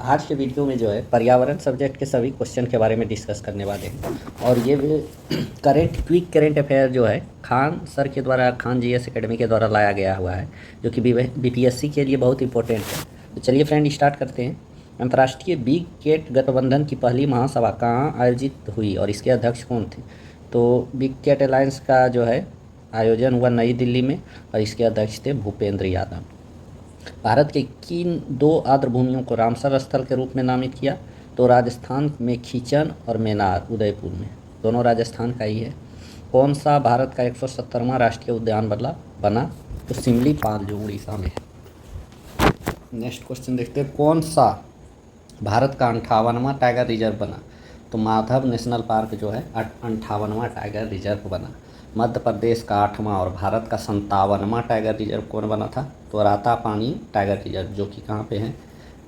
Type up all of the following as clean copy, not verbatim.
आज के वीडियो में जो है पर्यावरण सब्जेक्ट के सभी क्वेश्चन के बारे में डिस्कस करने वाले हैं। और ये भी क्विक करेंट अफेयर जो है खान सर के द्वारा, खान जीएस एकेडमी के द्वारा लाया गया हुआ है, जो कि बीपीएससी के लिए बहुत इंपॉर्टेंट है। तो चलिए फ्रेंड स्टार्ट करते हैं। अंतर्राष्ट्रीय बिग कैट गठबंधन की पहली महासभा कहाँ आयोजित हुई और इसके अध्यक्ष कौन थे? तो बिग कैट अलायंस का जो है आयोजन हुआ नई दिल्ली में और इसके अध्यक्ष थे भूपेंद्र यादव। भारत के किन दो आर्द्रभूमियों को रामसर स्थल के रूप में नामित किया? तो राजस्थान में खीचन और मेनार उदयपुर में, दोनों राजस्थान का ही है। कौन सा भारत का 170वां राष्ट्रीय उद्यान बना? तो सिमली पाल जो उड़ीसा में है। नेक्स्ट क्वेश्चन देखते हैं, कौन सा भारत का 58वां टाइगर रिजर्व बना? तो माधव नेशनल पार्क जो है 58वां टाइगर रिजर्व बना। मध्य प्रदेश का 8वां और भारत का 57वां टाइगर रिजर्व कौन बना था? तो रातापानी टाइगर रिजर्व, जो कि कहाँ पे है?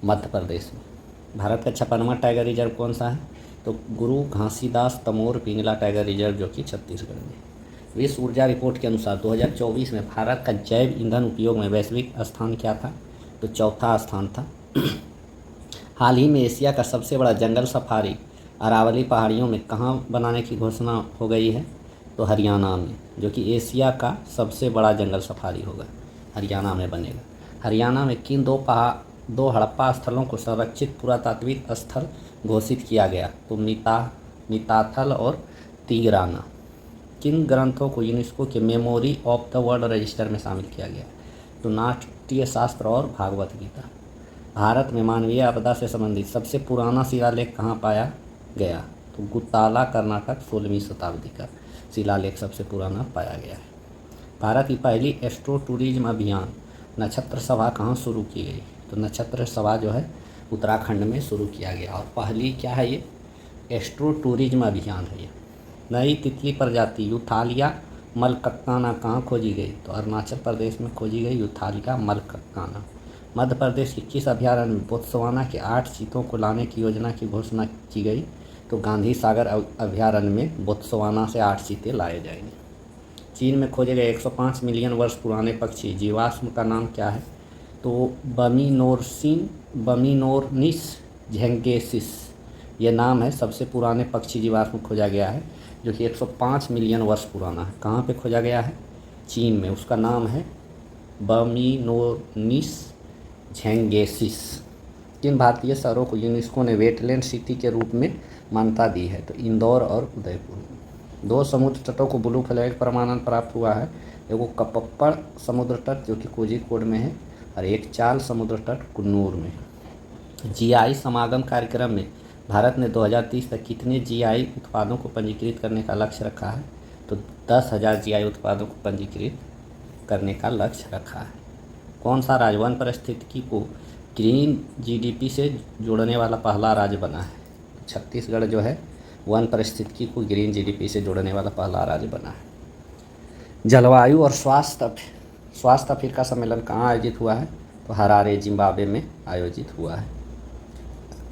मध्य प्रदेश में। भारत का 56वां टाइगर रिजर्व कौन सा है? तो गुरु घासीदास तमोर पिंगला टाइगर रिजर्व, जो कि छत्तीसगढ़ में। विश्व ऊर्जा रिपोर्ट के अनुसार 2024 में भारत का जैव ईंधन उपयोग में वैश्विक स्थान क्या था? तो चौथा स्थान था। हाल ही में एशिया का सबसे बड़ा जंगल सफारी अरावली पहाड़ियों में कहाँ बनाने की घोषणा हो गई है? तो हरियाणा में, जो कि एशिया का सबसे बड़ा जंगल सफारी होगा, हरियाणा में बनेगा। हरियाणा में किन दो हड़प्पा स्थलों को संरक्षित पुरातात्विक स्थल घोषित किया गया? तो मिताथल और तिगराना। किन ग्रंथों को यूनेस्को के memory of the world register में शामिल किया गया? तो नाट्य शास्त्र और भागवत गीता। भारत में मानवीय आपदा से संबंधित सबसे पुराना शिलालेख कहाँ पाया गया? तो गुताला कर्नाटक 16वीं शताब्दी का शिलालेख सबसे पुराना पाया गया है। भारत की पहली एस्ट्रो टूरिज्म अभियान नक्षत्र सभा कहाँ शुरू की गई? तो नक्षत्र सभा जो है उत्तराखंड में शुरू किया गया। और पहली क्या है ये? एस्ट्रो टूरिज्म अभियान है ये। नई तितली प्रजाति यूथालिया मलकक्काना कहाँ खोजी गई? तो अरुणाचल प्रदेश में खोजी गई यूथालिया मलकक्काना। मध्य प्रदेश के किस अभ्यारण्य में बोत्सवाना के 8 चीतों को लाने की योजना की घोषणा की गई? तो गांधी सागर अभ्यारण्य में बोत्सवाना से 8 चीते लाए जाएंगे। चीन में खोजे गए 105 मिलियन वर्ष पुराने पक्षी जीवाश्म का नाम क्या है? तो बमिनोरनिस झेंगेसिस ये नाम है। सबसे पुराने पक्षी जीवाश्म खोजा गया है, जो कि 105 मिलियन वर्ष पुराना है। कहाँ पे खोजा गया है? चीन में। उसका नाम है बमिनोरनिस झेंगेसिस। किन भारतीय शहरों को यूनेस्को ने वेटलैंड सिटी के रूप में मान्यता दी है? तो इंदौर और उदयपुर। 2 समुद्र तटों को ब्लू फ्लैग प्रमाणन प्राप्त हुआ है। एगो कपप्पड़ समुद्र तट, जो कि कोझिकोड में है, और एक चाल समुद्र तट कुन्नूर में है। जीआई समागम कार्यक्रम में भारत ने 2030 तक कितने जीआई उत्पादों को पंजीकृत करने का लक्ष्य रखा है? तो 10,000 जीआई उत्पादों को पंजीकृत करने का लक्ष्य रखा है। कौन सा राज्य वन पारिस्थितिकी को ग्रीन जीडीपी से जोड़ने वाला पहला राज्य बना है? छत्तीसगढ़ जो है वन पारिस्थितिकी को ग्रीन जीडीपी से जोड़ने वाला पहला राज्य बना है। जलवायु और स्वास्थ्य अफ्रीका सम्मेलन कहाँ आयोजित हुआ है? तो हरारे जिम्बाब्वे में आयोजित हुआ है।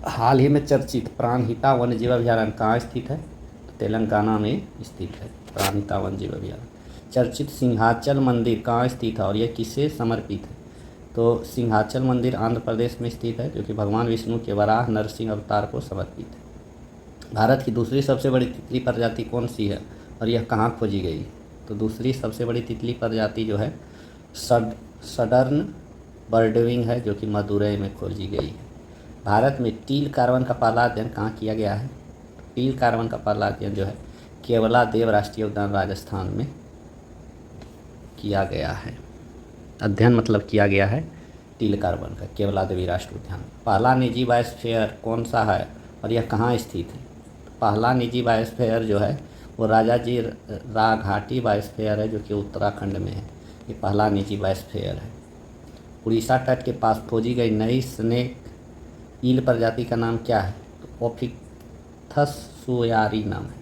हाल ही में चर्चित प्राणहिता वन्यजीव अभ्यारण्य कहाँ स्थित है? तो तेलंगाना में स्थित है प्राणहिता वन्यजीव अभ्यारण्य। चर्चित सिंहाचल मंदिर कहाँ स्थित है और यह किसे समर्पित है? तो सिंहाचल मंदिर आंध्र प्रदेश में स्थित है, जो कि भगवान विष्णु के वराह नरसिंह अवतार को समर्पित है। भारत की दूसरी सबसे बड़ी तितली प्रजाति कौन सी है और यह कहाँ खोजी गई? तो दूसरी सबसे बड़ी तितली प्रजाति जो है सडर्न बर्डविंग है, जो कि मदुरई में खोजी गई है। भारत में टील कार्बन का पहला अध्ययन कहाँ किया गया है? टील कार्बन का पहला अध्ययन जो है केवलादेव राष्ट्रीय उद्यान राजस्थान में किया गया है। अध्ययन मतलब किया गया है टील कार्बन का केवलादेवी राष्ट्रीय उद्यान। पहला निजी बायोस्फीयर कौन सा है और यह कहाँ स्थित है? पहला निजी बायोस्फीयर जो है वो राजाजी रा घाटी बायोस्फीयर है, जो कि उत्तराखंड में है। ये पहला निजी बायोस्फीयर है। उड़ीसा तट के पास खोजी गई नई स्नेक ईल प्रजाति का नाम क्या है? तो ओफिकथस सुयारी नाम है।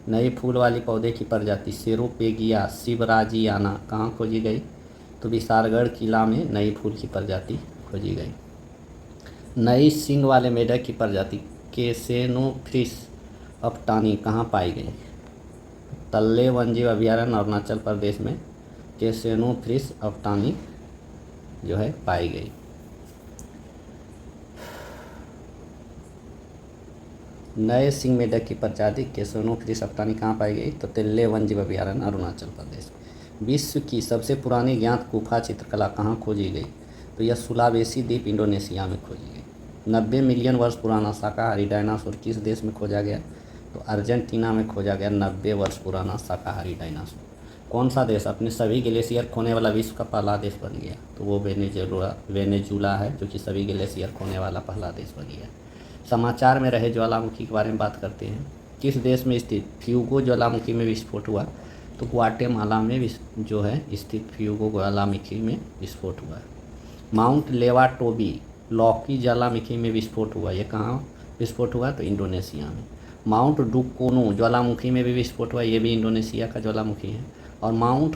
नए फूल वाली पौधे की प्रजाति सेरोपेगिया शिवराजियाना कहाँ खोजी गई? तो विशालगढ़ किला में नई फूल की प्रजाति खोजी गई। नई सींग वाले मेढक की प्रजाति केसेनोफ्रिस अफ्टानी कहाँ पाई गई? तल्ले वन्यजीव अभ्यारण्य अरुणाचल प्रदेश में केसेनोफ्रिस अफ्टानी जो है पाई गई। नए सिंह मेढक की प्रजाति केसनोफिलिस सफ्तानी कहाँ पाई गई? तो तिल्ले वन जीव अभयारण्य अरुणाचल प्रदेश। विश्व की सबसे पुरानी ज्ञात गुफा चित्रकला कहाँ खोजी गई? तो यह सुलावेसी द्वीप इंडोनेशिया में खोजी गई। 90 मिलियन वर्ष पुराना शाकाहारी डायनासोर किस देश में खोजा गया? तो अर्जेंटीना में खोजा गया 90 वर्ष पुराना शाकाहारी डायनासोर। कौन सा देश अपने सभी ग्लेशियर खोने वाला विश्व का पहला देश बन गया? तो वो वेनेजुला है, जो कि सभी ग्लेशियर खोने वाला पहला देश बन गया। समाचार में रहे ज्वालामुखी के बारे में बात करते हैं। किस देश में स्थित फ्यूगो ज्वालामुखी में विस्फोट हुआ? तो ग्वाटेमाला में जो है स्थित फ्यूगो ज्वालामुखी में विस्फोट हुआ है। माउंट लेवाटोबी लॉकी ज्वालामुखी में विस्फोट हुआ, ये कहाँ विस्फोट हुआ? तो इंडोनेशिया में। माउंट डुकोनो ज्वालामुखी में भी विस्फोट हुआ, ये भी इंडोनेशिया का ज्वालामुखी है। और माउंट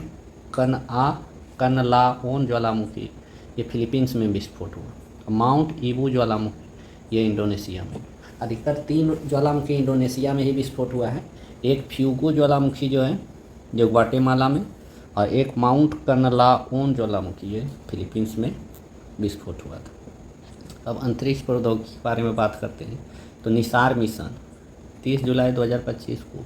कनलाओन ज्वालामुखी ये फिलीपींस में विस्फोट हुआ। माउंट ईबू ज्वालामुखी ये इंडोनेशिया में। अधिकतर 3 ज्वालामुखी इंडोनेशिया में ही विस्फोट हुआ है। एक फ्यूगो ज्वालामुखी जो है जो ग्वाटेमाला में, और एक माउंट कनलाओन ज्वालामुखी ये फिलीपींस में विस्फोट हुआ था। अब अंतरिक्ष प्रौद्योगिकी के बारे में बात करते हैं। तो निसार मिशन 30 जुलाई 2025 को